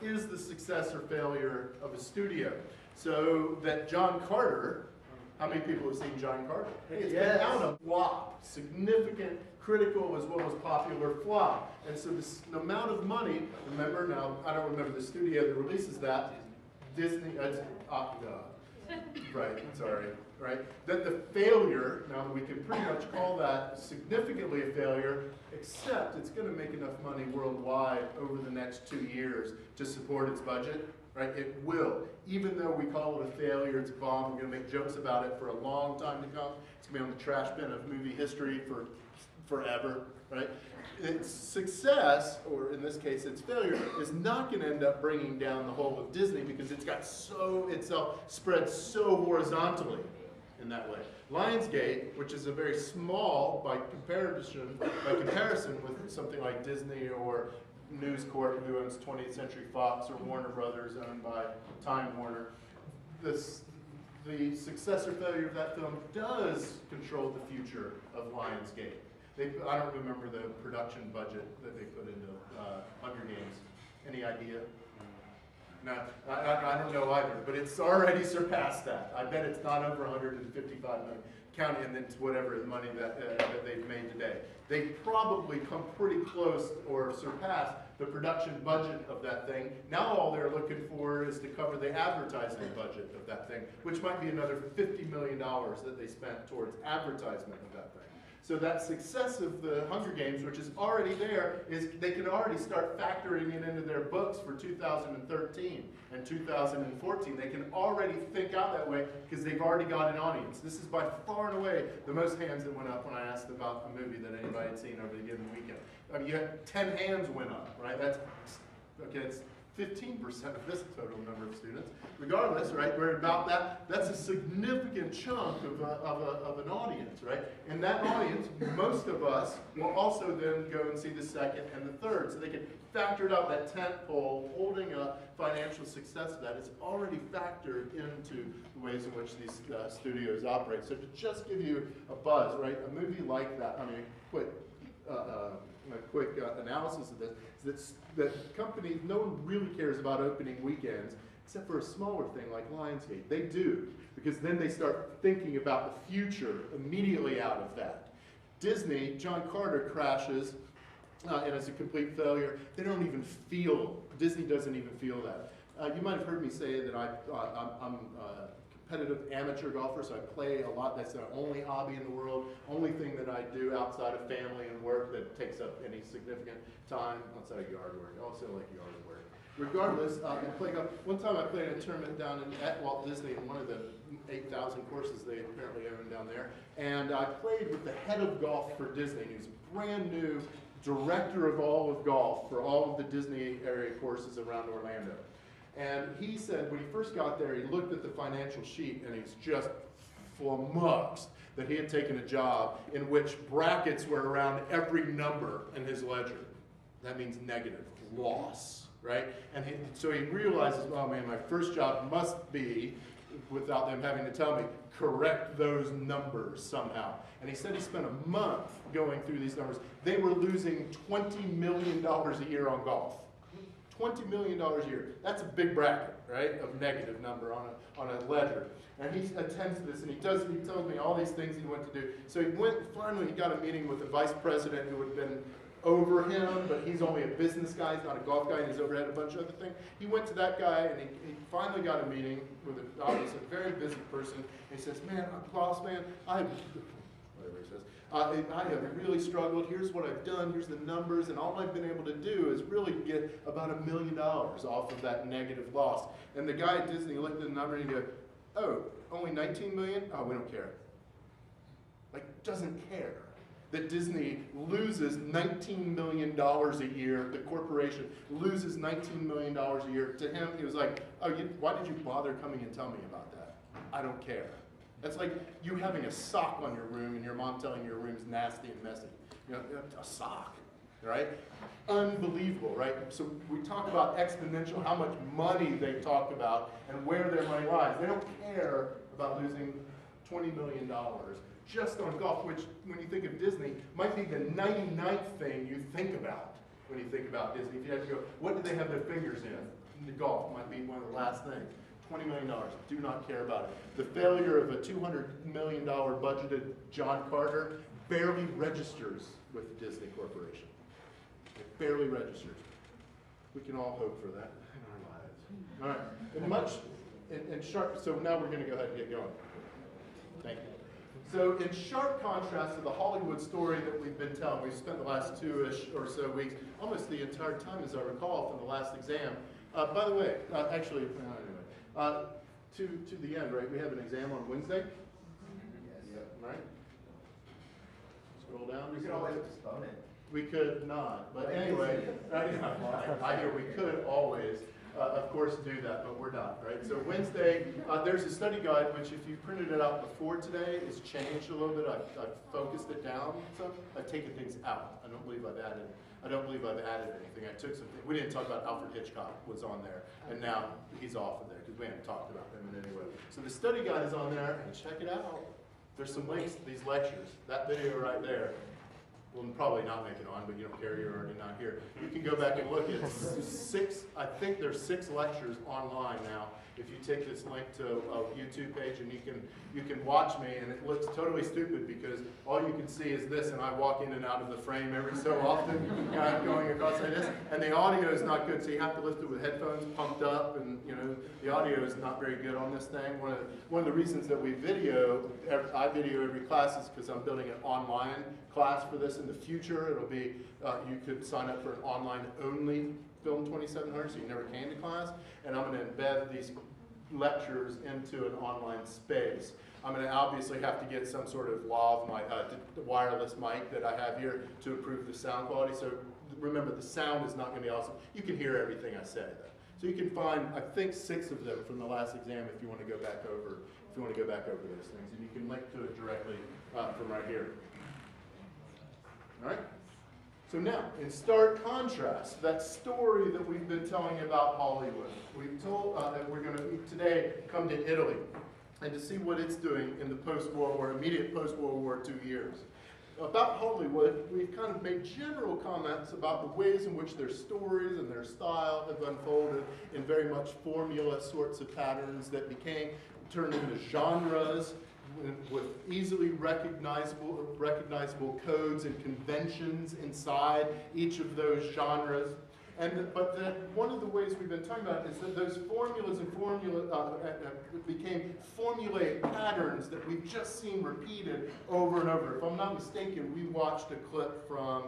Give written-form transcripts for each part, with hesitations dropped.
is the success or failure of a studio. So that John Carter, how many people have seen John Carter? Hey, it's been out a flop, significant, critical as well as popular flop. And so the amount of money, remember now, I don't remember the studio that releases that, Disney, right, sorry, right? That the failure, now we can pretty much call that significantly a failure, except it's going to make enough money worldwide over the next 2 years to support its budget, right? It will. Even though we call it a failure, it's a bomb, we're going to make jokes about it for a long time to come. It's going to be on the trash bin of movie history for forever, right? Its success, or in this case its failure, is not going to end up bringing down the whole of Disney because it's got itself spread so horizontally in that way. Lionsgate, which is a very small by comparison with something like Disney or News Corp, who owns 20th Century Fox, or Warner Brothers, owned by Time Warner, the success or failure of that film does control the future of Lionsgate. I don't remember the production budget that they put into Hunger Games. Any idea? No, I don't know either, but it's already surpassed that. I bet it's not over 155 million, counting and then whatever the money that they've made today. They probably come pretty close or surpass the production budget of that thing. Now all they're looking for is to cover the advertising budget of that thing, which might be another $50 million that they spent towards advertisement of that thing. So that success of the Hunger Games, which is already there, is they can already start factoring it into their books for 2013 and 2014. They can already think out that way because they've already got an audience. This is by far and away the most hands that went up when I asked about a movie that anybody had seen over the given weekend. I mean, you had 10 hands went up, right? That's, okay, it's 15% of this total number of students. Regardless, right, we're about that. That's a significant chunk of an audience, right? And that audience, most of us, will also then go and see the second and the third. So they can factor it out, that tent pole, holding a financial success of that is already factored into the ways in which these studios operate. So to just give you a buzz, right, a movie like that, I mean, a quick analysis of this, is that companies, no one really cares about opening weekends, except for a smaller thing like Lionsgate. They do, because then they start thinking about the future immediately out of that. Disney, John Carter crashes, and it's a complete failure. They don't even feel, Disney doesn't even feel that. You might have heard me say that I'm competitive amateur golfer, so I play a lot. That's the only hobby in the world, only thing that I do outside of family and work that takes up any significant time outside of yard work. I also like yard work. Regardless, one time I played in a tournament down at Walt Disney in one of the 8,000 courses they apparently own down there, and I played with the head of golf for Disney, who's a brand new director of all of golf for all of the Disney area courses around Orlando. And he said when he first got there, he looked at the financial sheet and he's just flummoxed that he had taken a job in which brackets were around every number in his ledger. That means negative, loss, right? And so he realizes, oh man, my first job must be, without them having to tell me, correct those numbers somehow. And he said he spent a month going through these numbers. They were losing $20 million a year on golf. $20 million a year. That's a big bracket, right, of negative number on a ledger. And he attends to this, and he tells me all these things he went to do. So finally he got a meeting with the vice president who had been over him, but he's only a business guy, he's not a golf guy, and he's overhead a bunch of other things. He went to that guy, and he finally got a meeting with obviously a very busy person. And he says, man, boss man, whatever he says, I have really struggled. Here's what I've done. Here's the numbers. And all I've been able to do is really get about $1 million off of that negative loss. And the guy at Disney looked at the number and he goes, oh, only 19 million? Oh, we don't care. Like, doesn't care that Disney loses $19 million a year. The corporation loses $19 million a year. To him, he was like, oh, why did you bother coming and tell me about that? I don't care. That's like you having a sock on your room and your mom telling you your room's nasty and messy. You know, a sock, right? Unbelievable, right? So we talk about exponential, how much money they talk about and where their money lies. They don't care about losing $20 million just on golf, which when you think of Disney, might be the 99th thing you think about when you think about Disney. If you have to go, what do they have their fingers in? golf might be one of the last things. $20 million, do not care about it. The failure of a $200 million budgeted John Carter barely registers with the Disney Corporation. It barely registers. We can all hope for that in our lives. All right, in sharp, so now we're going to go ahead and get going. Thank you. So in sharp contrast to the Hollywood story that we've been telling, we've spent the last 2-ish or so weeks, almost the entire time as I recall from the last exam. By the way, anyway, to the end, right, we have an exam on Wednesday? Yes. Yep. Right? Scroll down. We could always postpone it. We could not, but anyway, I hear we could always, of course, do that, but we're not, right? So Wednesday, there's a study guide, which if you printed it out before today, it's changed a little bit. I've focused it down some. I've taken things out. I don't believe I've added anything. I took something. We didn't talk about Alfred Hitchcock was on there, and now he's off of there because we haven't talked about him in any way. So the study guide is on there, and check it out. There's some links to these lectures. That video right there will probably not make it on, but you don't care, you're already not here. You can go back and look at I think there's 6 lectures online now. If you take this link to a YouTube page and you can watch me, and it looks totally stupid because all you can see is this, and I walk in and out of the frame every so often, kind of going across like this, and the audio is not good, so you have to lift it with headphones pumped up, and you know the audio is not very good on this thing. One of the reasons that I video every class is because I'm building an online class for this in the future. It'll be you could sign up for an online only Film 2700, so you never came to class, and I'm going to embed these lectures into an online space. I'm going to obviously have to get some sort of lav mic, wireless mic that I have here to improve the sound quality. So remember, the sound is not going to be awesome. You can hear everything I say though. So you can find, I think, 6 of them from the last exam if you want to go back over. If you want to go back over those things, and you can link to it directly from right here. All right. So now, in stark contrast, that story that we've been telling about Hollywood, we've told that we're going to today come to Italy and to see what it's doing in the post-World War, immediate post-World War II years. About Hollywood, we've kind of made general comments about the ways in which their stories and their style have unfolded in very much formula sorts of patterns that turned into genres, with easily recognizable codes and conventions inside each of those genres. But one of the ways we've been talking about is that those formulas became formulaic patterns that we've just seen repeated over and over. If I'm not mistaken, we watched a clip from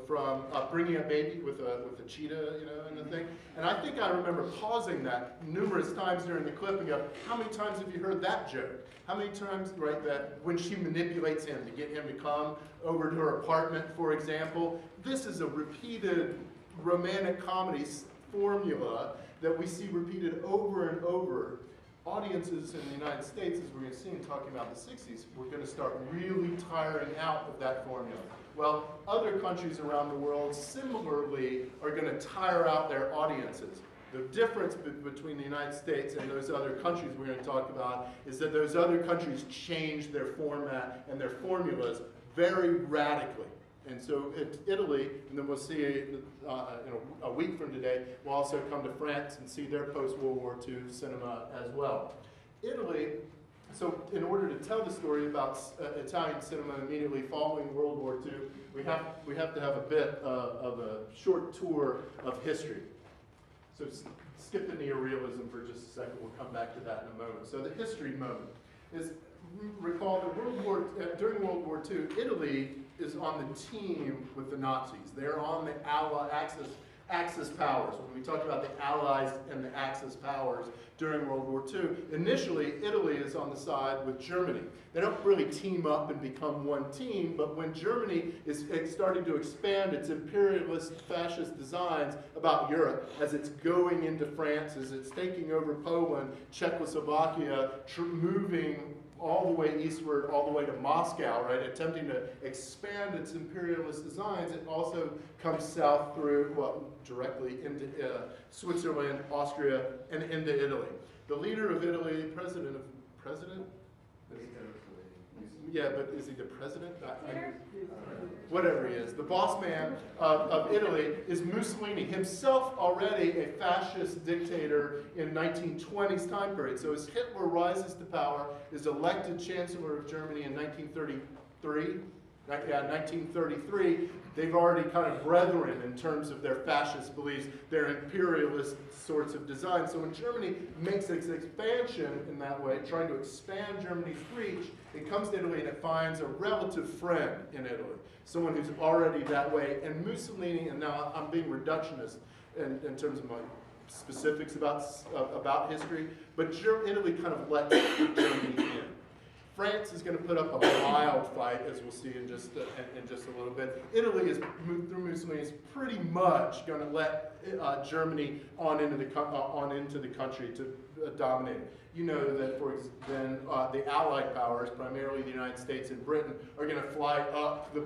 from Bringing a Baby with a cheetah, and the thing. And I think I remember pausing that numerous times during the clip and go, how many times have you heard that joke? How many times, right, that when she manipulates him to get him to come over to her apartment, for example? This is a repeated romantic comedy formula that we see repeated over and over. Audiences in the United States, as we're going to see in talking about the 60s, we're going to start really tiring out of that formula. Well, other countries around the world similarly are going to tire out their audiences. The difference between the United States and those other countries we're going to talk about is that those other countries change their format and their formulas very radically. And so Italy, and then we'll see a week from today, we'll also come to France and see their post-World War II cinema as well. Italy, so in order to tell the story about Italian cinema immediately following World War II, we have to have a bit of a short tour of history. So skip the neorealism for just a second, we'll come back to that in a moment. So the history moment is, recall that during World War II, Italy is on the team with the Nazis. They're on the Axis powers. When we talk about the Allies and the Axis powers during World War II, initially Italy is on the side with Germany. They don't really team up and become one team, but when Germany is starting to expand its imperialist fascist designs about Europe, as it's going into France, as it's taking over Poland, Czechoslovakia, moving all the way eastward, all the way to Moscow, right, attempting to expand its imperialist designs, it also comes south through, well, directly into Switzerland, Austria, and into Italy. The leader of Italy, yeah, but is he the president? Whatever he is, the boss man of Italy is Mussolini, himself already a fascist dictator in 1920s time period. So as Hitler rises to power, is elected Chancellor of Germany in 1933, they've already kind of brethren in terms of their fascist beliefs, their imperialist sorts of design. So when Germany makes its expansion in that way, trying to expand Germany's reach, it comes to Italy and it finds a relative friend in Italy, someone who's already that way. And Mussolini, and now I'm being reductionist in terms of my specifics about history, but Italy kind of lets Germany in. France is going to put up a wild fight, as we'll see in just a little bit. Italy is, through Mussolini, is pretty much going to let Germany on into the country to dominate. You know that then the Allied powers, primarily the United States and Britain, are going to fly up the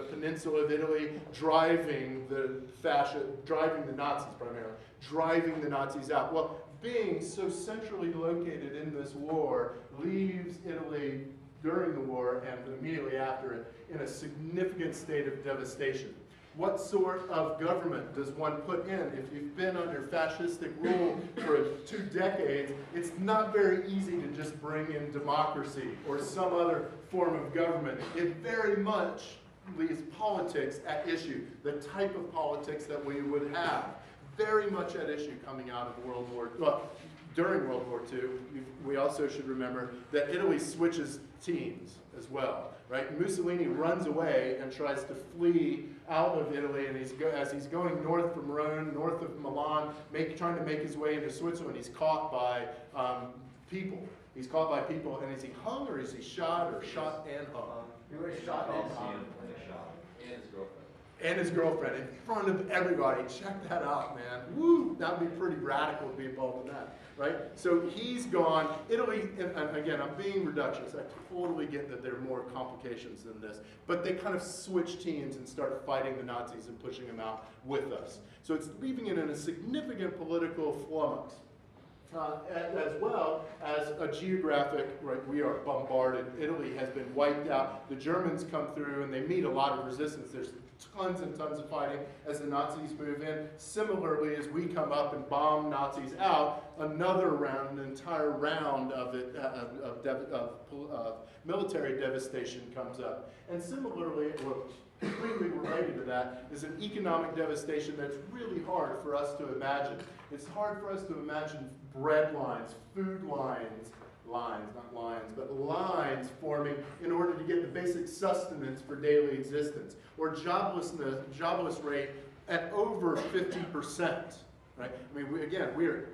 peninsula of Italy, driving the Nazis primarily, driving the Nazis out. Well, being so centrally located in this war leaves Italy during the war and immediately after it in a significant state of devastation. What sort of government does one put in? If you've been under fascistic rule for 2 decades, it's not very easy to just bring in democracy or some other form of government. It very much leaves politics at issue, the type of politics that we would have. Very much at issue coming out of during World War II. We also should remember that Italy switches teams as well, right? Mussolini runs away and tries to flee out of Italy, and as he's going north from Rome, north of Milan, trying to make his way into Switzerland, he's caught by people. He's caught by people, and is he hung or is he shot, or shot and hung? He was shot all the time. And his girlfriend in front of everybody. Check that out, man. Woo! That would be pretty radical to be involved in that, right? So he's gone. Italy, and again, I'm being reductionist. I totally get that there are more complications than this. But they kind of switch teams and start fighting the Nazis and pushing them out with us. So it's leaving it in a significant political flummox. As well as a geographic, right, we are bombarded. Italy has been wiped out. The Germans come through and they meet a lot of resistance. There's tons and tons of fighting as the Nazis move in. Similarly, as we come up and bomb Nazis out, another round, an entire round of military devastation comes up. And similarly, completely related to that, is an economic devastation that's really hard for us to imagine. It's hard for us to imagine bread lines, food lines, not lines, but lines forming in order to get the basic sustenance for daily existence, or jobless rate at over 50%. Right? I mean,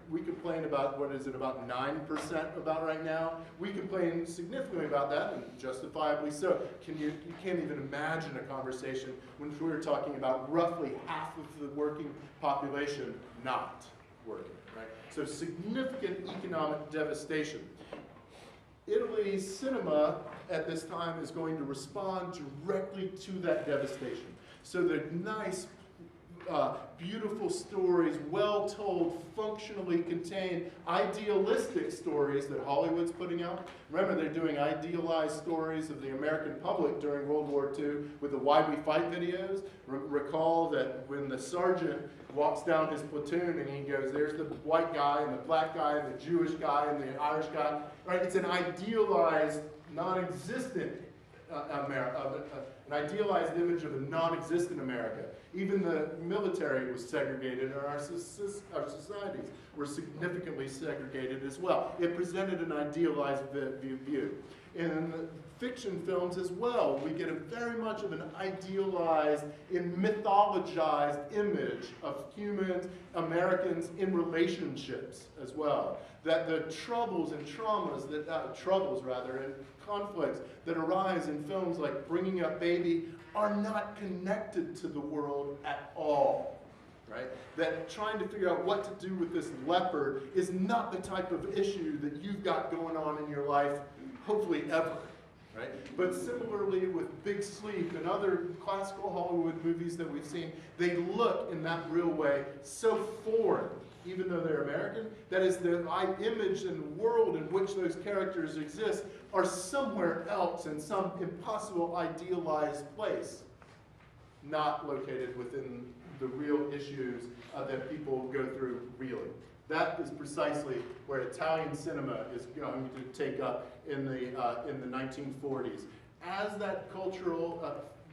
we complain about, what is it, about 9% about right now? We complain significantly about that, and justifiably so. You can't even imagine a conversation when we're talking about roughly half of the working population not working, right? So significant economic devastation. Italy's cinema at this time is going to respond directly to that devastation. So the nice, beautiful stories, well told, functionally contained, idealistic stories that Hollywood's putting out. Remember, they're doing idealized stories of the American public during World War II with the Why We Fight videos. Recall that when the sergeant walks down his platoon and he goes, there's the white guy and the black guy and the Jewish guy and the Irish guy. Right? It's an idealized, non-existent an idealized image of a non-existent America. Even the military was segregated, and our societies were significantly segregated as well. It presented an idealized view. In fiction films as well, we get a very much of an idealized, mythologized image of humans, Americans in relationships as well. That the troubles and traumas, and conflicts that arise in films like Bringing Up Baby are not connected to the world at all, right? That trying to figure out what to do with this leopard is not the type of issue that you've got going on in your life, hopefully ever, right? But similarly with Big Sleep and other classical Hollywood movies that we've seen, they look in that real way so foreign, even though they're American. That is, the image and world in which those characters exist are somewhere else in some impossible idealized place, not located within the real issues that people go through really. That is precisely where Italian cinema is going to take up in the 1940s. As that cultural,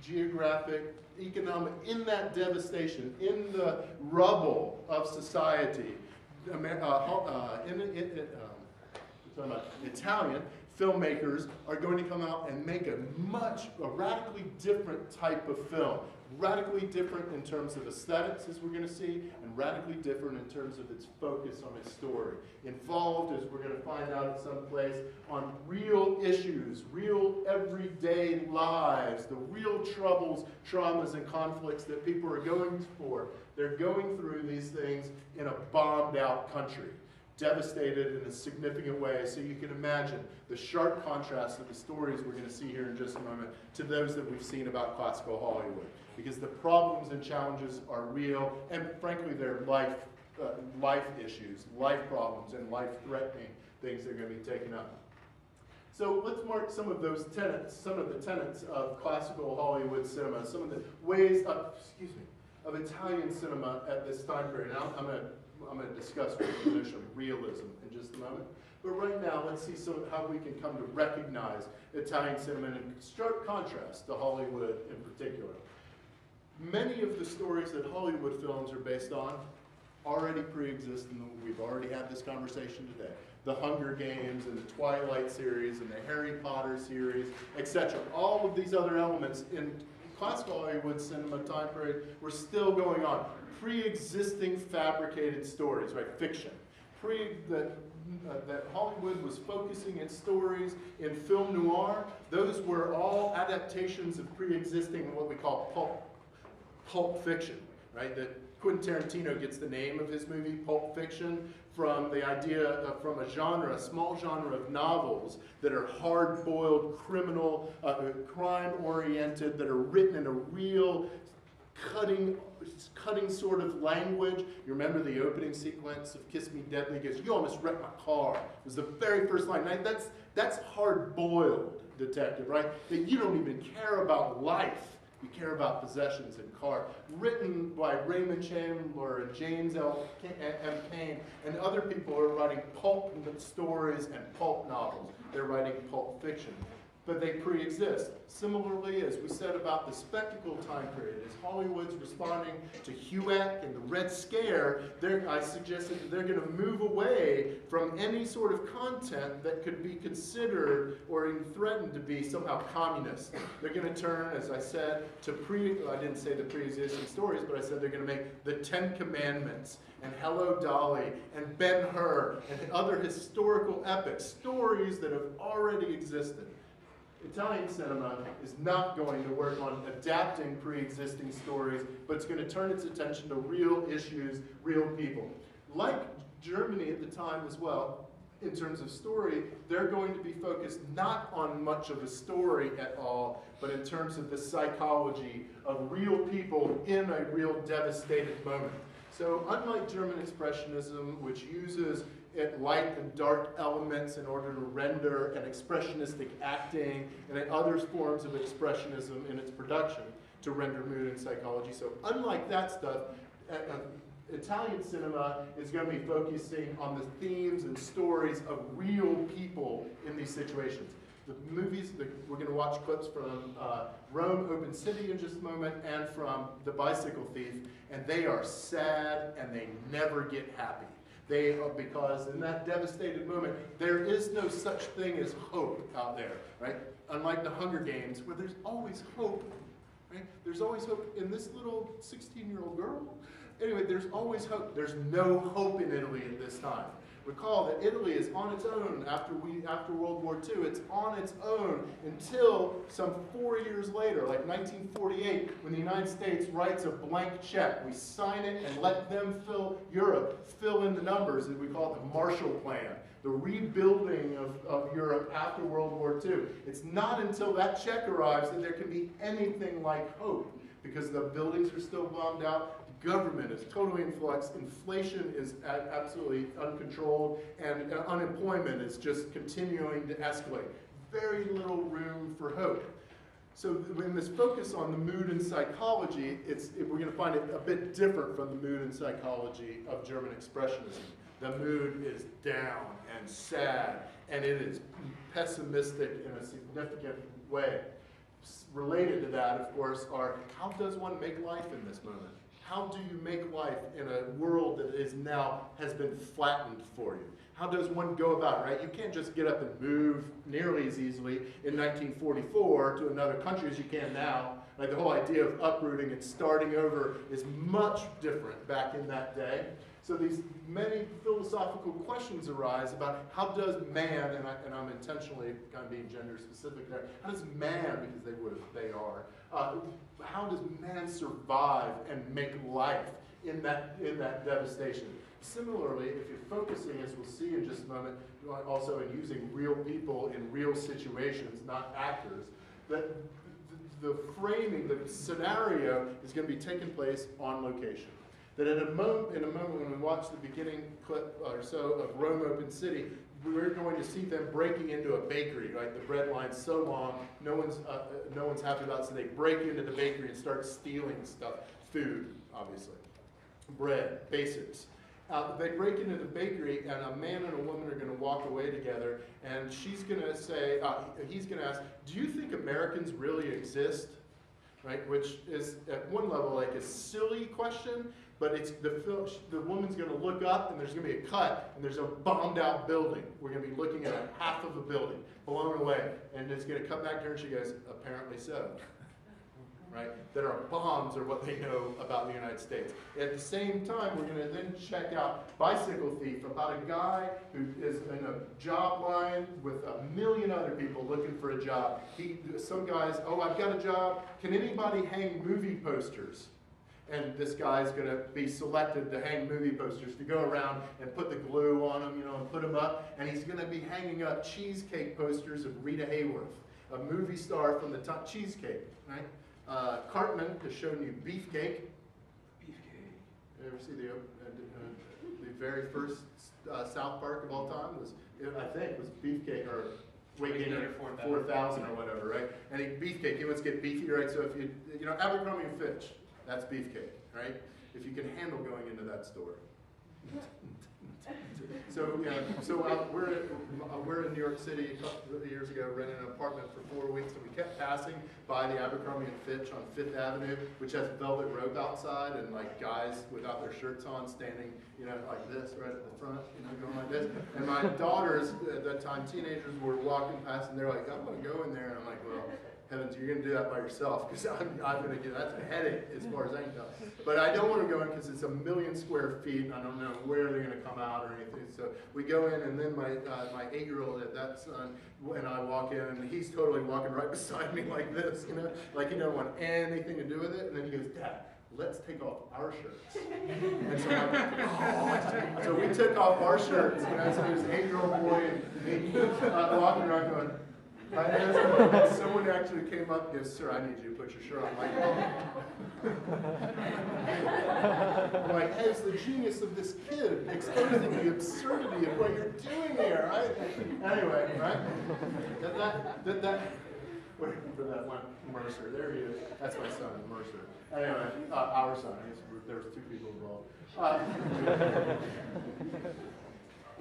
geographic, economic, in that devastation, in the rubble of society, Italian filmmakers are going to come out and make a radically different type of film. Radically different in terms of aesthetics, as we're going to see, and radically different in terms of its focus on its story. Involved, as we're going to find out at some place, on real issues, real everyday lives, the real troubles, traumas, and conflicts that people are going for. They're going through these things in a bombed out country, devastated in a significant way. So you can imagine the sharp contrast of the stories we're going to see here in just a moment to those that we've seen about classical Hollywood. Because the problems and challenges are real, and frankly, they're life issues, life problems, and life-threatening things that are going to be taken up. So let's mark some of those tenets, some of the tenets of classical Hollywood cinema, some of the ways of Italian cinema at this time period. Now, I'm going to discuss the definition of realism in just a moment. But right now, let's see how we can come to recognize Italian cinema in stark contrast to Hollywood in particular. Many of the stories that Hollywood films are based on already pre-exist, and we've already had this conversation today. The Hunger Games and the Twilight series and the Harry Potter series, etc. All of these other elements in classical Hollywood cinema time period were still going on. Pre-existing fabricated stories, right? Fiction. That Hollywood was focusing its stories in film noir. Those were all adaptations of pre-existing what we call pulp fiction, right? That Quentin Tarantino gets the name of his movie, Pulp Fiction, from the idea from a genre, a small genre of novels that are hard-boiled, criminal, crime-oriented, that are written in a real cutting sort of language. You remember the opening sequence of Kiss Me Deadly? He goes, "You almost wrecked my car." It was the very first line. Now, that's hard-boiled detective, right? That you don't even care about life. You care about possessions and car. Written by Raymond Chandler and James M. Cain and other people who are writing pulp stories and pulp novels. They're writing pulp fiction. But they pre-exist. Similarly, as we said about the spectacle time period, as Hollywood's responding to HUAC and the Red Scare, I suggested that they're going to move away from any sort of content that could be considered or even threatened to be somehow communist. They're going to turn, as I said, to I didn't say the pre-existing stories, but I said they're going to make the Ten Commandments and Hello Dolly and Ben-Hur and other historical epics, stories that have already existed. Italian cinema is not going to work on adapting pre-existing stories, but it's going to turn its attention to real issues, real people. Like Germany at the time as well, in terms of story, they're going to be focused not on much of a story at all, but in terms of the psychology of real people in a real devastated moment. So unlike German Expressionism, which uses light and dark elements in order to render an expressionistic acting and other forms of expressionism in its production to render mood and psychology. So unlike that stuff, Italian cinema is going to be focusing on the themes and stories of real people in these situations. The movies, we're going to watch clips from Rome, Open City in just a moment, and from The Bicycle Thief, and they are sad and they never get happy. Because in that devastated moment, there is no such thing as hope out there, right? Unlike the Hunger Games, where there's always hope, right? There's always hope in this little 16-year-old girl. Anyway, there's always hope. There's no hope in Italy at this time. Recall that Italy is on its own after World War II. It's on its own until some 4 years later, like 1948, when the United States writes a blank check. We sign it and let them Europe fill in the numbers, and we call it the Marshall Plan, the rebuilding of Europe after World War II. It's not until that check arrives that there can be anything like hope, because the buildings are still bombed out, the government is totally in flux, inflation is absolutely uncontrolled, and unemployment is just continuing to escalate. Very little room for hope. So in this focus on the mood and psychology, we're going to find it a bit different from the mood and psychology of German Expressionism. The mood is down and sad, and it is pessimistic in a significant way. Related to that, of course, are how does one make life in this moment? How do you make life in a world that has been flattened for you? How does one go about it, right? You can't just get up and move nearly as easily in 1944 to another country as you can now. Like the whole idea of uprooting and starting over is much different back in that day. So these many philosophical questions arise about how does man, and I'm intentionally kind of being gender specific there, how does man, because they are, how does man survive and make life in that devastation? Similarly, if you're focusing, as we'll see in just a moment, also in using real people in real situations, not actors, that the framing, the scenario is going to be taking place on location. That in a moment when we watch the beginning clip or so of Rome Open City, we're going to see them breaking into a bakery, right? The bread line's so long, no one's happy about it, so they break into the bakery and start stealing stuff. Food, obviously. Bread, basics. They break into the bakery, and a man and a woman are going to walk away together, and she's going to say, he's going to ask, do you think Americans really exist? Right, which is at one level like a silly question, but it's the woman's going to look up and there's going to be a cut and there's a bombed out building. We're going to be looking at half of a building blown away, and it's going to come back to her and she goes, apparently so. Right? That our bombs are what they know about the United States. At the same time, we're going to then check out Bicycle Thief, about a guy who is in a job line with a million other people looking for a job. Some guys, oh, I've got a job. Can anybody hang movie posters? And this guy's going to be selected to hang movie posters, to go around and put the glue on them, and put them up. And he's going to be hanging up cheesecake posters of Rita Hayworth, a movie star from the top cheesecake, right? Cartman has shown you Beefcake. Beefcake. You ever see the very first South Park of all time was Beefcake, or Weight Gainer 4000 or whatever, right? And Beefcake, he wants to get beefy, right? So if you Abercrombie and Fitch, that's Beefcake, right? If you can handle going into that store. So we're in New York City a couple of years ago, renting an apartment for 4 weeks, and we kept passing by the Abercrombie and Fitch on 5th Avenue, which has velvet rope outside, and like guys without their shirts on standing, like this right at the front, going like this. And my daughters at that time, teenagers, were walking past, and they're like, I'm going to go in there, and I'm like, well, heavens, you're going to do that by yourself, because I'm going to get that's a headache as far as I can tell. But I don't want to go in because it's 1 million square feet, and I don't know where they're going to come out or anything. So we go in, and then my 8-year-old at that son and I walk in, and he's totally walking right beside me like this, like he don't want anything to do with it. And then he goes, Dad, let's take off our shirts. And so I'm like, oh. So we took off our shirts, so there's an 8-year-old boy and me walking around going, and someone actually came up and goes, sir, I need you to put your shirt on. I'm like, hey, it's the genius of this kid exposing the absurdity of what you're doing here, right? Anyway, right? Wait for that one, Mercer. There he is. That's my son, Mercer. Anyway, our son. I guess there was 2 people involved.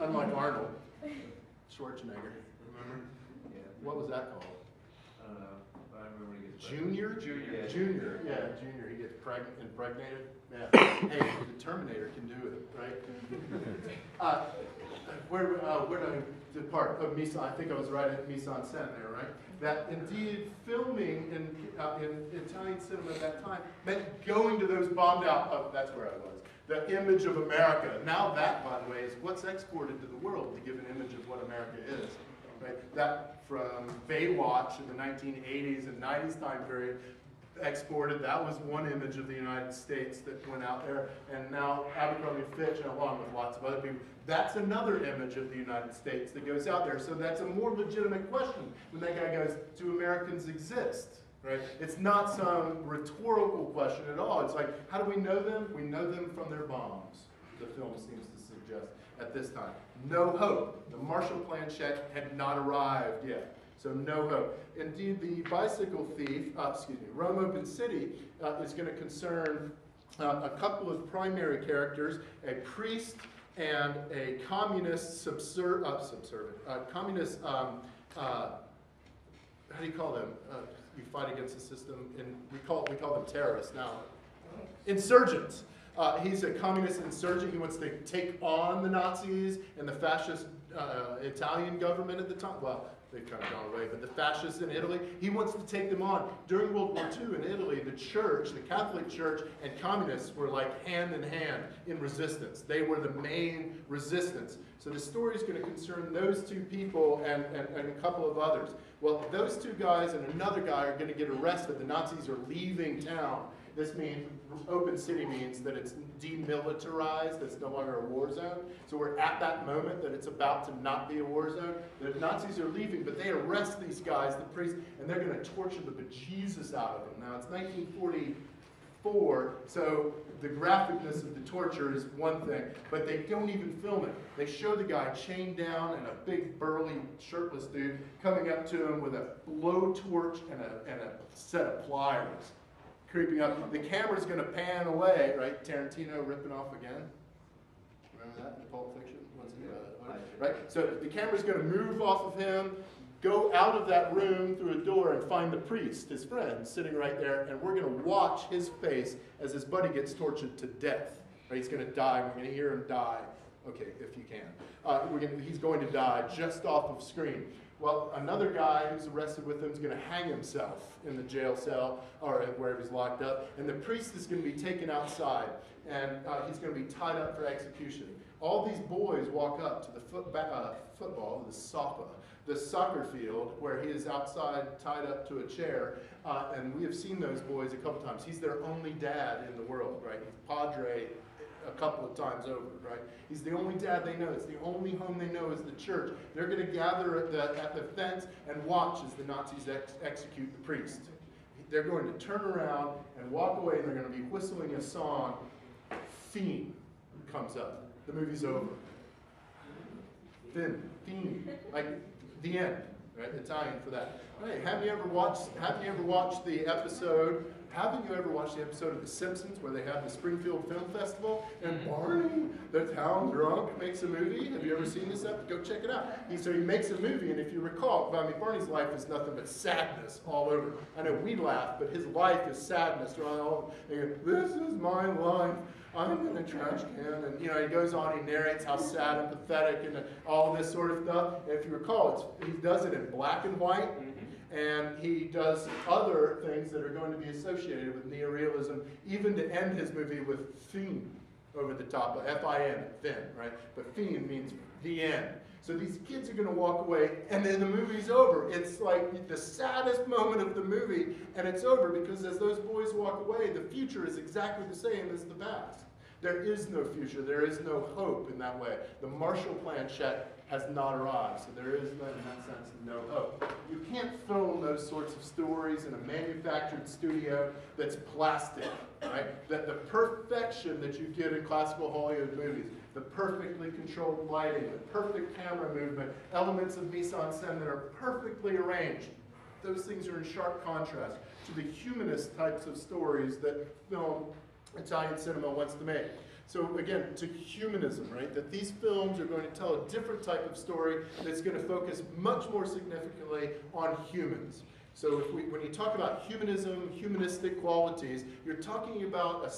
Unlike Arnold Schwarzenegger, remember? What was that called? I don't know. I remember when he gets Junior? Junior. Junior. Yeah, Junior. He gets impregnated. Yeah. Hey, the Terminator can do it, right? Where did I depart? Oh, Misan. I think I was right at Misan Sen there, right? That indeed filming in Italian cinema at that time meant going to those bombed out. Oh, that's where I was. The image of America. Now that, by the way, is what's exported to the world to give an image of what America is. Right? That from Baywatch in the 1980s and 90s time period, exported, that was one image of the United States that went out there, and now Abercrombie Fitch, and along with lots of other people, that's another image of the United States that goes out there. So that's a more legitimate question when that guy goes, do Americans exist? Right? It's not some rhetorical question at all. It's like, how do we know them? We know them from their bombs, the film seems to suggest at this time. No hope. The Marshall Plan check had not arrived yet. So no hope. Indeed, the bicycle thief, Rome Open City, is going to concern a couple of primary characters, a priest and a communist communist, how do you call them? You fight against the system, and we call them terrorists now. Insurgents. He's a communist insurgent. He wants to take on the Nazis and the fascist Italian government at the time. Well, they've kind of gone away, but the fascists in Italy, he wants to take them on. During World War II in Italy, the church, the Catholic Church, and communists were like hand in hand in resistance. They were the main resistance. So the story is going to concern those two people and a couple of others. Well, those two guys and another guy are going to get arrested. The Nazis are leaving town. This means, open city means that it's demilitarized, it's no longer a war zone. So we're at that moment that it's about to not be a war zone. The Nazis are leaving, but they arrest these guys, the priests, and they're going to torture the bejesus out of them. Now, it's 1944, so the graphicness of the torture is one thing, but they don't even film it. They show the guy chained down and a big, burly, shirtless dude coming up to him with a blowtorch and a set of pliers. Creeping up. The camera's going to pan away, right? Tarantino ripping off again. Remember that in Pulp Fiction? Right? So the camera's going to move off of him, go out of that room through a door and find the priest, his friend, sitting right there, and we're going to watch his face as his buddy gets tortured to death. Right? He's going to die. We're going to hear him die. Okay, if you can. He's going to die just off of screen. Well, another guy who's arrested with him is going to hang himself in the jail cell or wherever he's locked up, and the priest is going to be taken outside, and he's going to be tied up for execution. All these boys walk up to the football, the soccer field, where he is outside tied up to a chair, and we have seen those boys a couple times. He's their only dad in the world, right? He's Padre a couple of times over, right? He's the only dad they know. It's the only home they know is the church. They're going to gather at the fence and watch as the Nazis execute the priest. They're going to turn around and walk away, and they're going to be whistling a song. Theme comes up. The movie's over. Theme, like the end, right? Italian for that. Hey, haven't you ever watched the episode? Haven't you ever watched the episode of The Simpsons where they have the Springfield Film Festival and Barney, the town drunk, makes a movie? Have you ever seen this episode? Go check it out. So he makes a movie, and if you recall, I mean, Barney's life is nothing but sadness all over. I know we laugh, but his life is sadness. Right? This is my life. I'm in a trash can, and he goes on. He narrates how sad and pathetic and all this sort of stuff. And if you recall, he does it in black and white. And he does other things that are going to be associated with neorealism, even to end his movie with theme over the top, F-I-N, fin, right? But theme means the end. So these kids are going to walk away, and then the movie's over. It's like the saddest moment of the movie, and it's over because as those boys walk away, the future is exactly the same as the past. There is no future. There is no hope in that way. The Marshall Plan check has not arrived, so there is, in that sense, no hope. You can't film those sorts of stories in a manufactured studio that's plastic, right? That the perfection that you get in classical Hollywood movies, the perfectly controlled lighting, the perfect camera movement, elements of mise-en-scène that are perfectly arranged, those things are in sharp contrast to the humanist types of stories that Italian cinema wants to make. So again, to humanism, right? That these films are going to tell a different type of story that's going to focus much more significantly on humans. So when you talk about humanism, humanistic qualities, you're talking about a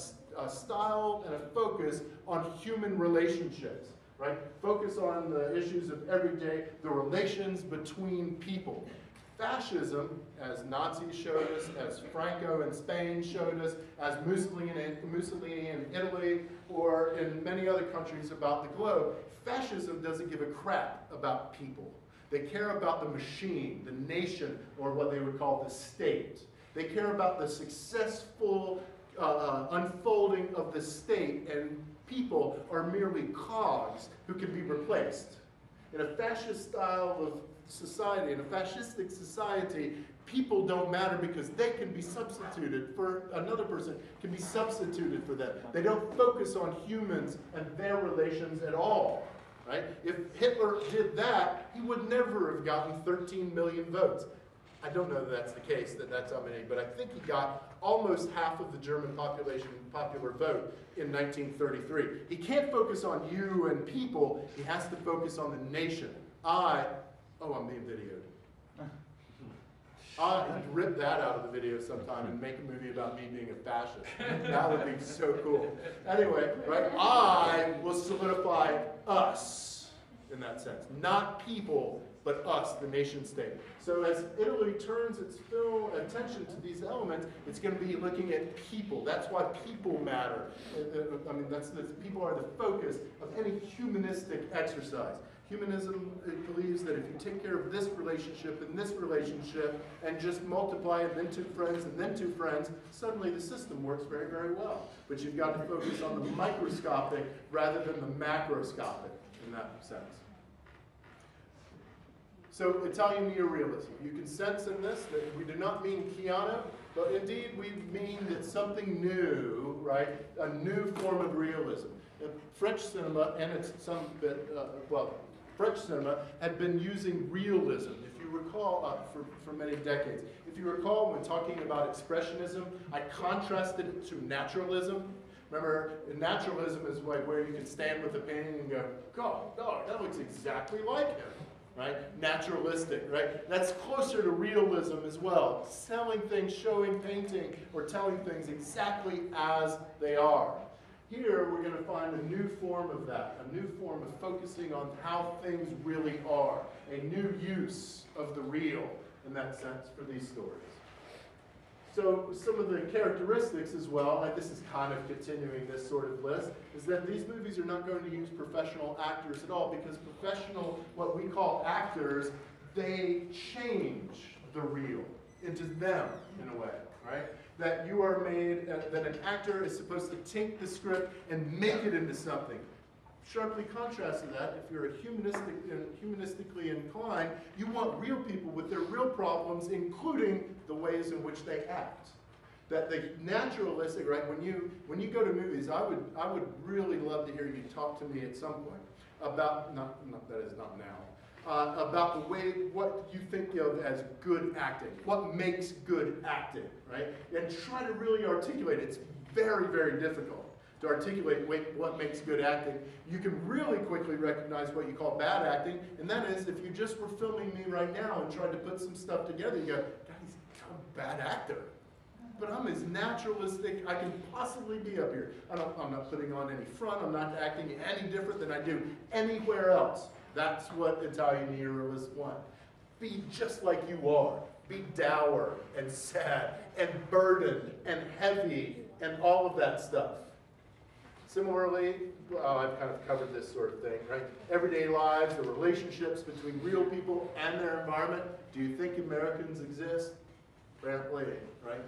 style and a focus on human relationships, right? Focus on the issues of everyday, the relations between people. Fascism, as Nazis showed us, as Franco in Spain showed us, as Mussolini in Italy, or in many other countries about the globe, fascism doesn't give a crap about people. They care about the machine, the nation, or what they would call the state. They care about the successful unfolding of the state, and people are merely cogs who can be replaced. In a fascist style of society, in a fascistic society, people don't matter because they can be substituted for another person, can be substituted for them. They don't focus on humans and their relations at all, right? If Hitler did that, he would never have gotten 13 million votes. I don't know that that's the case, that's how many, but I think he got almost half of the German population popular vote in 1933. He can't focus on you and people, he has to focus on the nation. I'm being videoed. I'd rip that out of the video sometime and make a movie about me being a fascist. That would be so cool. Anyway, right, I will solidify us in that sense. Not people, but us, the nation state. So as Italy turns its attention to these elements, it's going to be looking at people. That's why people matter. I mean, people are the focus of any humanistic exercise. Humanism believes that if you take care of this relationship and just multiply it, then two friends and then two friends, suddenly the system works very, very well. But you've got to focus on the microscopic rather than the macroscopic in that sense. So Italian neorealism. You can sense in this that we do not mean Chiano, but indeed we mean that something new, right? A new form of realism. French cinema, and it's some bit, French cinema had been using realism, if you recall, for many decades. If you recall, when talking about expressionism, I contrasted it to naturalism. Remember, naturalism is like where you can stand with a painting and go, God, that looks exactly like him, right? Naturalistic, right? That's closer to realism as well. Selling things, showing painting, or telling things exactly as they are. Here, we're going to find a new form of that, a new form of focusing on how things really are, a new use of the real, in that sense, for these stories. So some of the characteristics as well, and this is kind of continuing this sort of list, is that these movies are not going to use professional actors at all, because professional, what we call actors, they change the real into them, in a way, right? That you are made, that an actor is supposed to take the script and make it into something. Sharply contrast to that, if you're humanistically inclined, you want real people with their real problems, including the ways in which they act. That the naturalistic, right? When you go to movies, I would really love to hear you talk to me at some point about not now. About the way, what you think of as good acting, what makes good acting, right? And try to really articulate it. It's very, very difficult to articulate what makes good acting. You can really quickly recognize what you call bad acting, and that is if you just were filming me right now and tried to put some stuff together, you go, God, he's a bad actor. But I'm as naturalistic I can possibly be up here. I'm not putting on any front, I'm not acting any different than I do anywhere else. That's what Italian neorealists want. Be just like you are. Be dour and sad and burdened and heavy and all of that stuff. Similarly, I've kind of covered this sort of thing, right? Everyday lives, the relationships between real people and their environment. Do you think Americans exist? Apparently, right?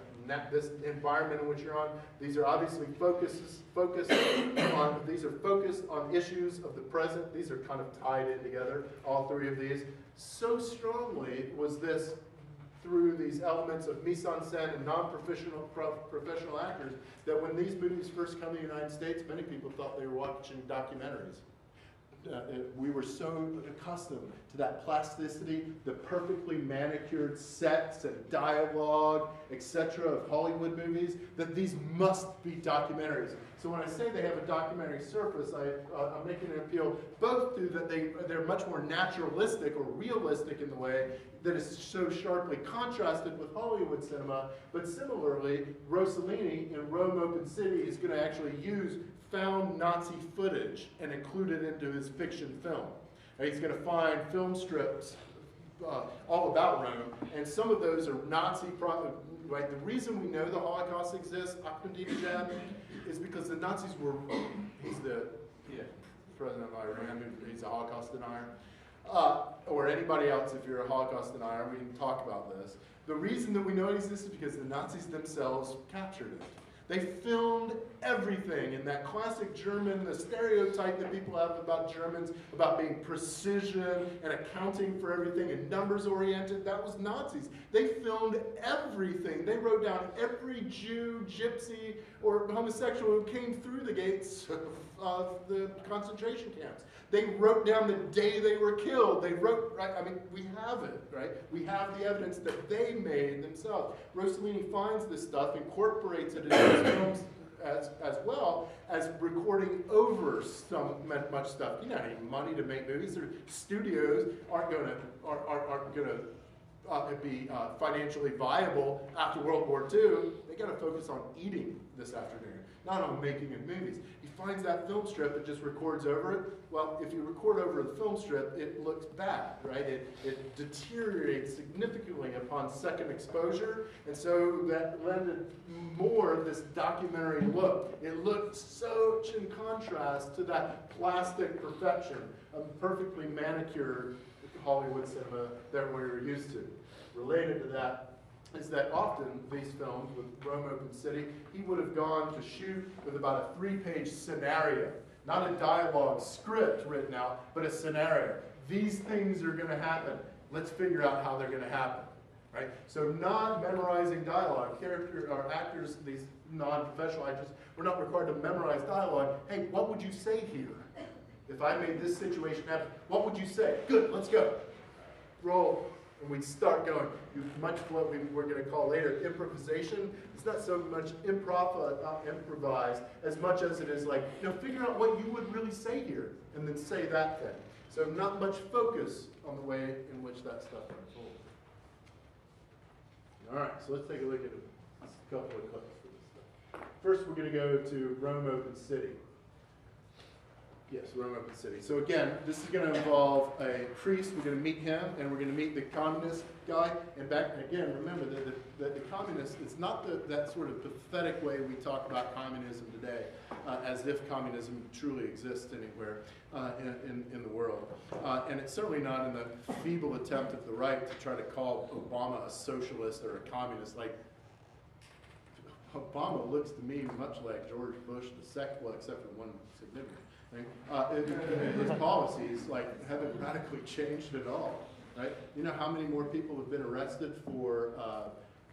This environment in which you're on, these are obviously focused on issues of the present. These are kind of tied in together, all three of these. So strongly was this through these elements of mise-en-scène and professional actors that when these movies first come to the United States, many people thought they were watching documentaries. We were so accustomed to that plasticity, the perfectly manicured sets and dialogue, etc. of Hollywood movies, that these must be documentaries. So when I say they have a documentary surface, I'm making an appeal both to that they're much more naturalistic or realistic in the way that is so sharply contrasted with Hollywood cinema, but similarly, Rossellini in Rome Open City is going to actually use found Nazi footage and include it into his fiction film. He's going to find film strips all about Rome, and some of those are Nazi, right? The reason we know the Holocaust exists, Ahmadinejad, is because the Nazis were, he's the president of Iran, he's a Holocaust denier, or anybody else if you're a Holocaust denier, we can talk about this. The reason that we know it exists is because the Nazis themselves captured it. They filmed everything in that classic German, the stereotype that people have about Germans, about being precision and accounting for everything and numbers oriented. That was Nazis. They filmed everything. They wrote down every Jew, gypsy, or homosexual who came through the gates of the concentration camps. They wrote down the day they were killed. They wrote, right, I mean, we have it, right? We have the evidence that they made themselves. Rossellini finds this stuff, incorporates it into his films as well as recording over much stuff. You know, any money to make movies, or studios aren't going to be financially viable after World War II. They got to focus on eating this afternoon, not on making of movies. He finds that film strip and just records over it. Well, if you record over the film strip, it looks bad, right? It deteriorates significantly upon second exposure, and so that lended more this documentary look. It looked such in contrast to that plastic perfection of perfectly manicured Hollywood cinema that we were used to. Related to that is that often these films with Rome Open City, he would have gone to shoot with about a 3-page scenario. Not a dialogue script written out, but a scenario. These things are going to happen. Let's figure out how they're going to happen, right? So not memorizing dialogue. Actors, these non-professional actors, were not required to memorize dialogue. Hey, what would you say here? If I made this situation happen, what would you say? Good, let's go. Roll. And we'd start going. Much what we're going to call later improvisation. It's not so much improvised as much as it is like, figure out what you would really say here, and then say that thing. So not much focus on the way in which that stuff unfolds. All right, so let's take a look at a couple of clips for this stuff. First, we're going to go to Rome Open City. Yes, Rome Open City. So again, this is going to involve a priest. We're going to meet him, and we're going to meet the communist guy. And again, remember that the communist, it's not that sort of pathetic way we talk about communism today, as if communism truly exists anywhere in the world. And it's certainly not in the feeble attempt of the right to try to call Obama a socialist or a communist. Like, Obama looks to me much like George Bush II, well, except for one significant thing. His policies haven't radically changed at all, right? You know how many more people have been arrested for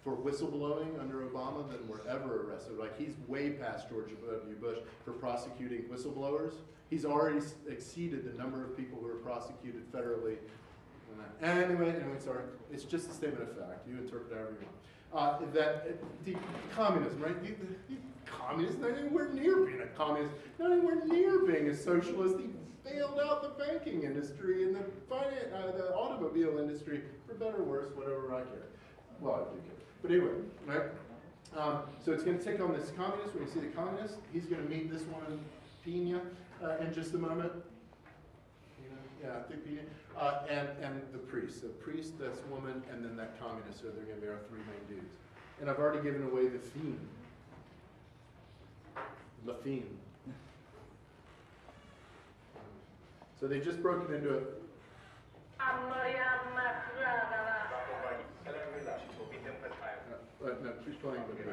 whistleblowing under Obama than were ever arrested? Like, he's way past George W. Bush for prosecuting whistleblowers. He's already exceeded the number of people who are prosecuted federally. Anyway, sorry. It's just a statement of fact. You interpret it however you want. The communism, right? The communist, not anywhere near being a communist, not anywhere near being a socialist. He bailed out the banking industry and the automobile industry, for better or worse, whatever I care. Well, I do care. But anyway, right? So it's going to take on this communist. When you see the communist, he's going to meet this one, Pina, in just a moment. Yeah, I think Pina. And the priest. The priest, that's woman, and then that communist. So they're going to be our three main dudes. And I've already given away the theme. The theme. So they just broke it into a... No, she's playing with me.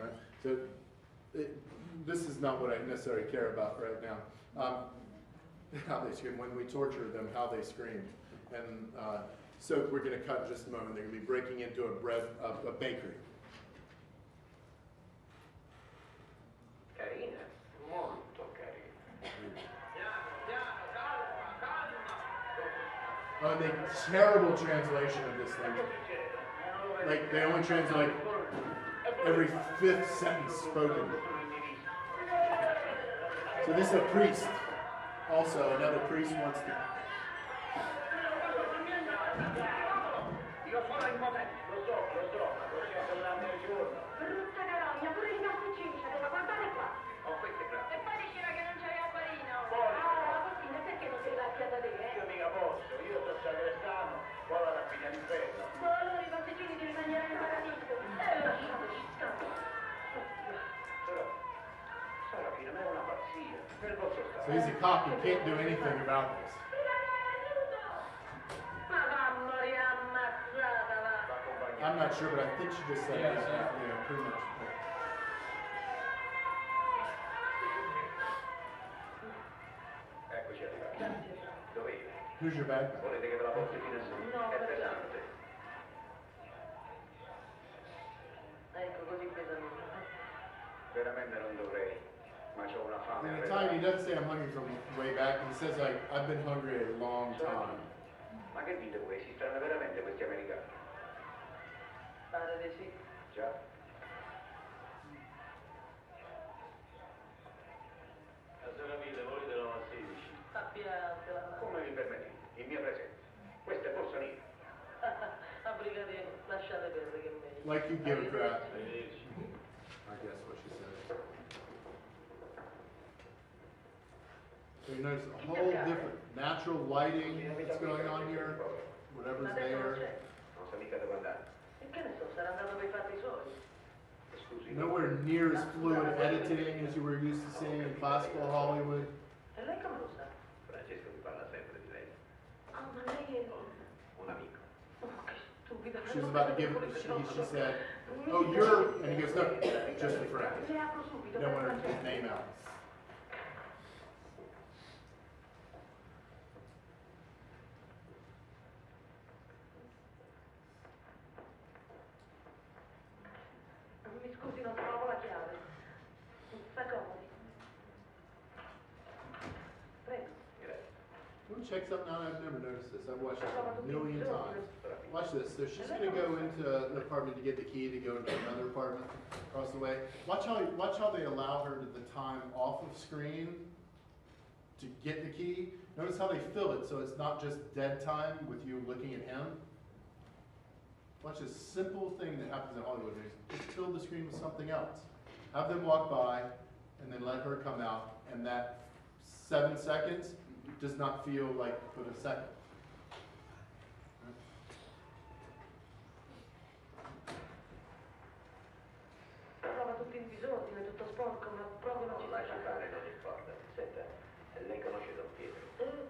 Right? So this is not what I necessarily care about right now. How they scream, when we torture them, how they scream. And so we're going to cut in just a moment. They're going to be breaking into a bakery. Carina, molto carina. Oh, the terrible translation of this thing. Like, they only translate every 5th sentence spoken. So this is a priest. Also, another priest wants to... Io mica posso, io sono sacrestano, poi la So he's a cop who can't do anything about this. I'm not sure, but I think she just said Yeah, that. so- Yeah, pretty much. Eccoci arrivati. Dove io? Who's your bad guy? Volete che ve la porti fino a su? No, È perché? pesante. Ecco, così pesamente. Veramente non dovrei, ma c'ho una fame. In Italian, he doesn't say I'm hungry from way back. He says like I've been hungry a long time. Ma che dite voi? Esistono veramente questi americani? Pare di sì. Già? La sera 1000, voi della 16. Sappiatela. Come mi permettete? In mia presenza. Questa è borsa nera. A brigadiere, lasciate perdere che è meglio. Like you give a crap. Arrivederci. I guess what she said. So you notice a whole different natural lighting that's going on here. Whatever's Adesso non there. c'è. Non sa mica dove andare. E che ne so, sarà andato per i fatti suoi. Scusi. Nowhere near as fluid editing as you were used to seeing in classical Hollywood. E lei come lo sa? Francesco mi parla sempre di lei. Ah, ma lei è... Un amico. Oh, che stupida. She was about to give, she said, oh, you're, and he goes, no, just a friend. Le apro subito. You don't per want his Francesco. name out. Mi scusi, non trovo la chiave. S'accomodi. Prego. Grazie. Let me check something out. I've never noticed this. I've watched this a million times. Watch this. So she's gonna go into the apartment to get the key to go into another apartment across the way. Watch how they allow her to the time off of screen to get the key. Notice how they fill it so it's not just dead time with you looking at him. Watch this simple thing that happens in Hollywood. They just fill the screen with something else. Have them walk by and then let her come out, and that 7 seconds does not feel like but a second. Trova tutto in disordine, tutto sporco, ma proprio non ci Non lasci sta. fare, non importa. Senta, lei conosce Don Pietro.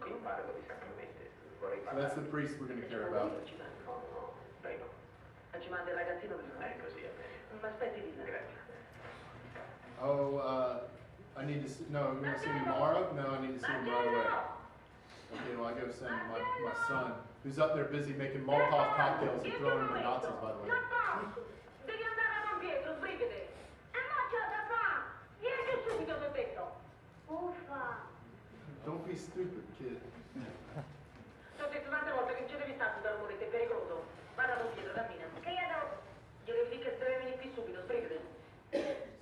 Il parroco di San Clemente. Vorrei So parlare. that's the priest we're going to care about. Ci manda. No, no, lei no. Ci manda il ragazzino per Non è così a me. Ma aspetti di là. Grazie. Oh, I need to see, no, you're going to see me tomorrow? No, I need to see him right away. Okay, well, I got to send my son, who's up there busy making Molotov cocktails and throwing them at Nazis, by the way. Devi andare a Don Pietro, sbrigati. E mo c'è da fa. Vieni giù subito, ti ho detto. Uffa. Don't be stupid, kid. Ti ho detto tante volte che non ci devi stare da rumore, è pericoloso. Vada a Don Pietro, cammina. Che io devo? Glielo devi dire che deve venire qui subito, sbrigati.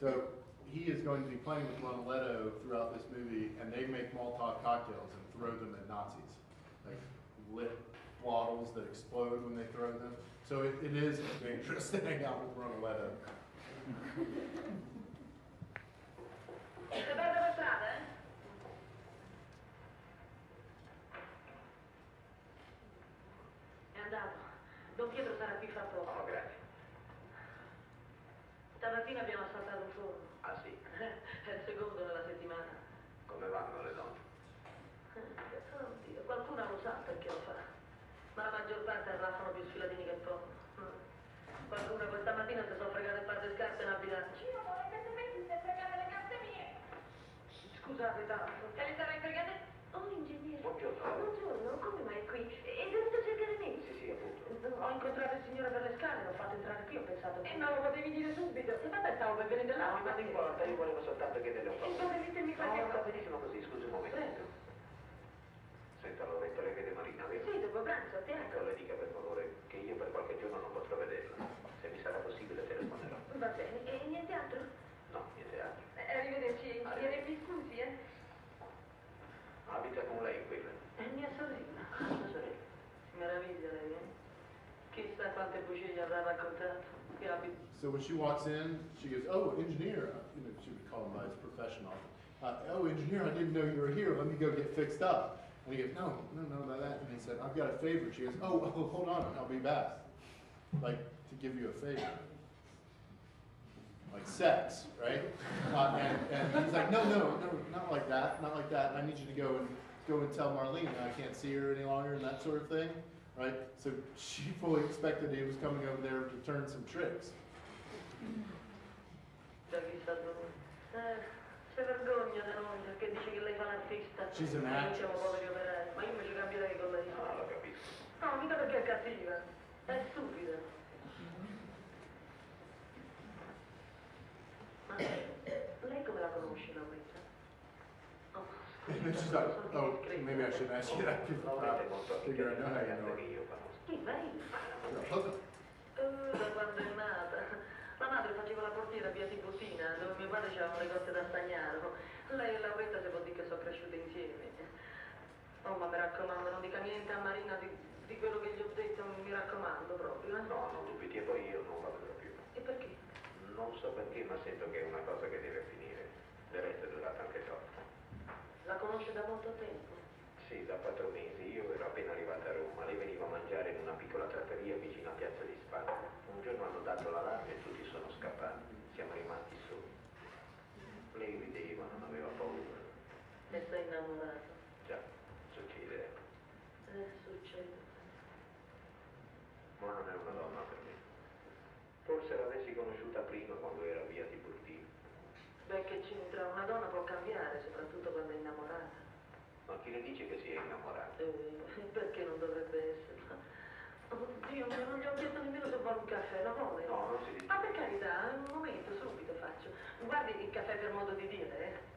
So he is going to be playing with Ronaldetto throughout this movie, and they make Molotov cocktails and throw them at Nazis, like lit bottles that explode when they throw them. So it is dangerous to hang out with Ronaldetto. Sei bello per strada, eh? È andato. Don Pietro sarà qui fra poco. No, grazie. Stamattina abbiamo assaltato un forno. Ah sì? È il secondo nella settimana. Come vanno le donne? Oddio, qualcuno lo sa perché lo fa. Ma la maggior parte arraffano più sfilatini che poco. Qualcuno questa mattina si sono fregate un par di scarpe nella bilancia. Io vorrei che tu mettiste a fregare le carte mie. Scusate tanto. Te le sarei fregate? Oh, ingegnere. Buongiorno. Buongiorno, come mai è qui? È venuto a cercare me? Sì, sì, appunto. Ho incontrato il signore per le scale, l'ho fatto entrare qui, ho pensato che... E non lo potevi dire subito. E vabbè, stavo per venire là, No, non importa, io volevo soltanto chiederle un E po'. dove mettermi No, qualche va cosa? benissimo così, scusi un momento. Prego. Senta, l'ho detto, lei vede Marina, vero? Sì, dopo pranzo, a Ecco, teatro. le dica per favore che io per qualche giorno non potrò vederla. Se mi sarà possibile telefonerò. Va bene, e niente altro? No, niente altro. Arrivederci. Mi scusi, eh? Abita con lei quella. È mia sorella. Mia sorella. Meraviglia lei, eh? Chissà quante bugie gli avrà raccontato. Che abiti. So when she walks in, she goes, "Oh, engineer." You know, she would call him by his professional. "Oh, engineer, I didn't know you were here. Let me go get fixed up." And he goes, "No, about that." And he said, "I've got a favor." She goes, "Oh, hold on, I'll be back." Like to give you a favor. like sex, right? And he's like, no, not like that, not like that. I need you to go and tell Marlene I can't see her any longer and that sort of thing, right? So she fully expected he was coming over there to turn some tricks. Si vergogna di noi perché dice che lei fa l'artista. She's an Noi actress. siamo poveri operai, ma io mi ci cambierei con lei. No, lo capisco. No, mica perché è cattiva, è stupida. Ma lei come la conosce, Lauretta? Oh, And then she's like, oh, maybe I shouldn't ask you that. Lauretta è molto amica Figure I di know una how you ragazza know che her. io conosco. Chi, lei? Yeah. Da quando è nata. La madre faceva la portiera a via Tiburtina, dove mio padre c'aveva le cose da Stagnaro. Lei e Lauretta si può dire che sono cresciute insieme. Oh, ma mi raccomando, non dica niente a Marina di quello che gli ho detto, mi raccomando proprio, eh? No, non dubiti, e poi io non la vedrò più. E perché? Non so perché, ma sento che è una cosa che deve finire. Del resto è durata anche troppo. La conosce da molto tempo? Sì, da 4 mesi. Io ero appena arrivata a Roma. Lei veniva a mangiare in una piccola trattoria vicino a Piazza di Spagna. Un giorno hanno dato l'allarme e tutti sono scappati. Siamo rimasti soli. Lei rideva, non aveva paura. E sei innamorato? Già, succede. Succede. Ma non è una donna per me. Forse l'avessi conosciuta prima quando era via Tiburtina. Beh, che c'entra? Una donna può cambiare, soprattutto quando è innamorata. Ma chi le dice che si è innamorata? Perché non dovrebbe essere? Oddio, non gli ho chiesto nemmeno se vuole un caffè, lo vuole? No, non si dice. Ma per carità, un momento, subito faccio. Guardi il caffè per modo di dire, eh?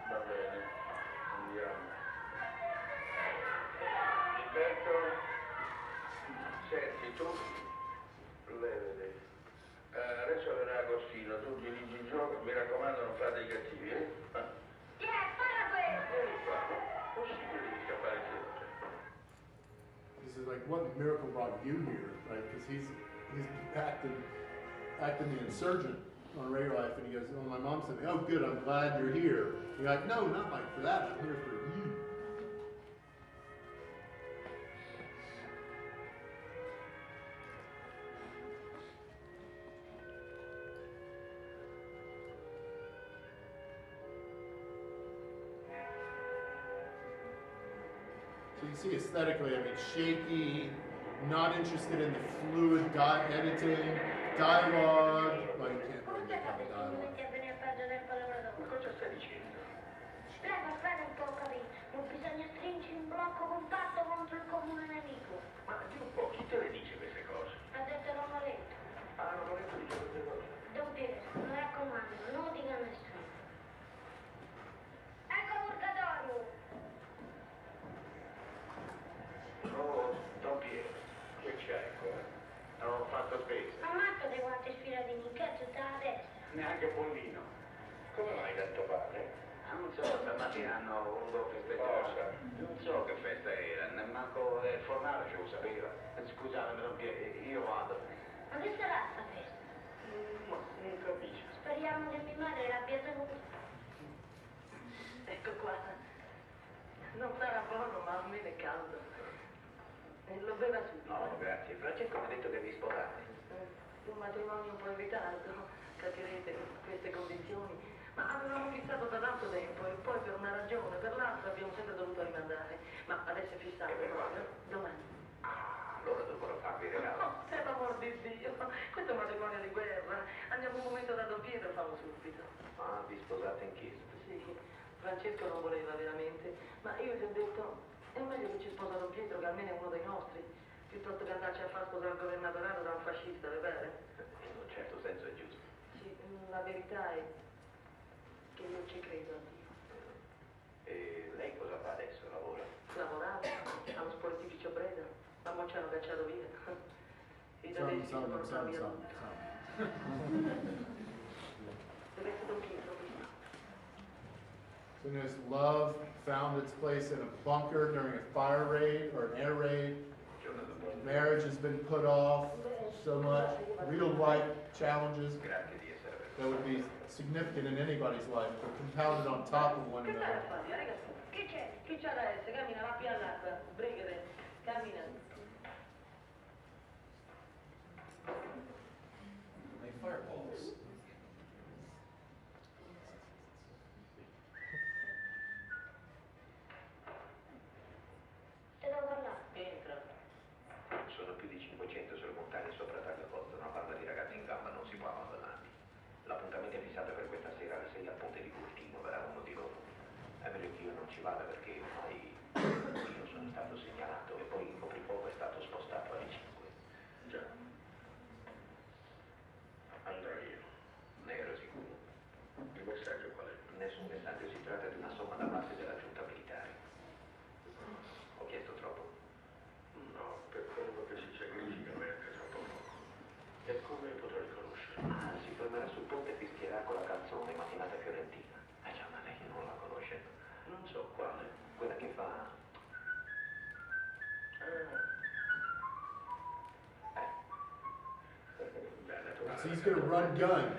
Va bene, andiamo. Gilberto, senti tu, vedi. Adesso verrà Agostino, tu dirigi il gioco, mi raccomando non fate i cattivi, eh? Vieni qua, possibile di scappare sempre. This is like, what miracle brought you here, right? Because he's acting the insurgent on Radio Life, and he goes, "Oh, my mom said, oh, good, I'm glad you're here." You're like, no, not like for that. I'm here for you. So you see aesthetically, I mean, shaky, not interested in the fluid editing, dialogue. Well, you can't really make out the dialogue. Ma cosa stai dicendo? Aspetta un po', capito? Non bisogna stringere un blocco compatto contro il comune nemico. Ma di un po', chi te le dice queste cose? Ha detto Romoletto. Ah, non ho detto di queste cose. Don Pietro, mi raccomando, non lo dica a nessuno. Ecco Purgatorio! Oh, Don Piero, che c'hai qua? Ho fatto spesa. Ammazzate quante sfilatini in cazzo dalla testa. Neanche un pollino. Come mai tanto padre? Non so, stamattina hanno voluto festeggiare. Cosa? Non so che festa era, nemmeno il fornale ce lo sapeva. Scusate, Don Piero, io vado. Ma che sarà sta festa? Ma non capisco. Speriamo che mia madre l'abbia saputo. Ecco qua. Non sarà buono, ma almeno è caldo. E lo beva subito. No, grazie. Francesco mi ha detto che vi sposate. Un matrimonio un po' in ritardo, capirete queste condizioni. Ma avevamo fissato da tanto tempo e poi per una ragione o per l'altra abbiamo sempre dovuto rimandare. Ma adesso è fissato E per proprio. quando? Domani. Ah, allora dovrò farvi il regalo. Oh, per l'amor di Dio! famo subito. Ah, vi sposate in chiesa? Sì, Francesco non voleva veramente, ma io gli ho detto, è meglio che ci sposa Don Pietro, che almeno è uno dei nostri, piuttosto che andarci a far sposare il governatorato da un fascista, va bene? In un certo senso è giusto. Sì, la verità è che io ci credo a Dio. E lei cosa fa adesso? Lavora? Lavoravo allo sportificio Breda, ma mo ci hanno cacciato via. I tedeschi ci portano via tutto. Deve essere Don Pietro questo. Soon as love found its place in a bunker during a fire raid or an air raid, marriage has been put off so much, real life challenges Grazie di essere venuto. that would be significant in anybody's life are compounded on top of one Che stai a another. fare, ragazzi? Che c'è? Chi c'ha da essere? Cammina, va più all'acqua, brigate, cammina. They fireballs. Te devo parlare. Entra. Sono più di 500 sulle montagne sopra Tagliacozzo, una banda di ragazzi in gamba non si può abbandonarli. L'appuntamento è fissato per questa sera alle 6 al ponte di Curtino, verrà uno di loro. È meglio che io non ci vada perché ormai io sono stato segnalato e poi il coprifuoco è stato spostato alle 5. Già. Andrò io. Ne ero sicuro. Il messaggio qual è? Nessun messaggio, si tratta di una somma da parte della giunta militare. Ho chiesto troppo. No, per quello che si sacrifica mi è anche troppo poco. E come potrò riconoscerlo? Ah, si fermerà sul ponte e fischierà con la canzone Mattinata Fiorentina. Già, ma lei non la conosce. Non so quale. Quella che fa... Bene, So he's going to run guns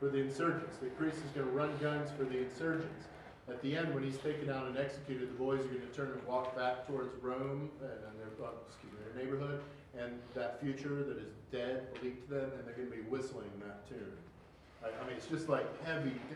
for the insurgents. The priest is going to run guns for the insurgents. At the end, when he's taken out and executed, the boys are going to turn and walk back towards Rome and their neighborhood, and that future that is dead will leap to them, and they're going to be whistling that tune. I mean, it's just like heavy.